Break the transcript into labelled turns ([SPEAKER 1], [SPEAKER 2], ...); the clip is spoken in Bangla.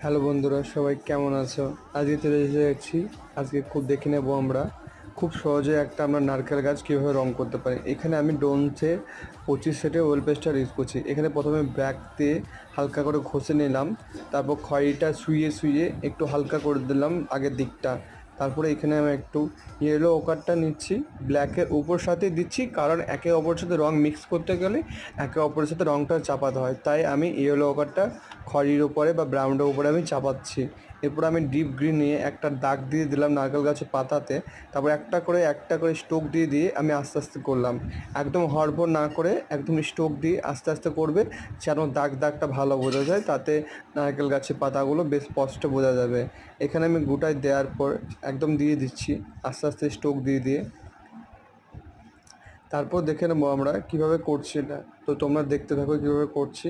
[SPEAKER 1] হ্যালো বন্ধুরা, সবাই কেমন আছো? আজকে চলে এসেছি। আজকে খুব দেখে নেবো আমরা খুব সহজে আমরা নারকেল গাছ কীভাবে রং করতে পারি। এখানে আমি ডোমসে 25 সেটের ওয়েল পেস্টার ইউজ করছি। এখানে প্রথমে ব্যাক দিয়ে হালকা করে ঘষে নিলাম, তারপর খয়েরিটা শুইয়ে শুইয়ে একটু হালকা করে দিলাম আগের দিকটা। তারপরে এখানে আমি একটু ইয়েলো ওকারটা নিচ্ছি, ব্ল্যাকের উপর সাথে দিচ্ছি, কারণ একে অপরের সাথে রং মিক্স করতে গেলে একে অপরের সাথে রংটা চাপাতে হয়, তাই আমি ইয়েলো ওকারটা খয়েরির উপরে বা ব্রাউনটার উপরে আমি চাপাচ্ছি। এরপর আমি ডিপ গ্রিন নিয়ে একটা দাগ দিয়ে দিলাম নারকেল গাছের পাতাতে। তারপর একটা করে স্ট্রোক দিয়ে দিয়ে আমি আস্তে আস্তে করলাম, একদম হড়বড় না করে একদম স্ট্রোক দিয়ে আস্তে আস্তে করবে, যেন দাগটা ভালো বোঝা যায়, তাতে নারকেল গাছের পাতাগুলো বেশ স্পষ্ট বোঝা যাবে। এখানে আমি গোটায় দেওয়ার পর একদম দিয়ে দিচ্ছি আস্তে আস্তে স্ট্রোক দিয়ে দিয়ে। তারপর দেখে নেবো আমরা কীভাবে করছি। না তো তোমরা দেখতে থাকো কীভাবে করছি।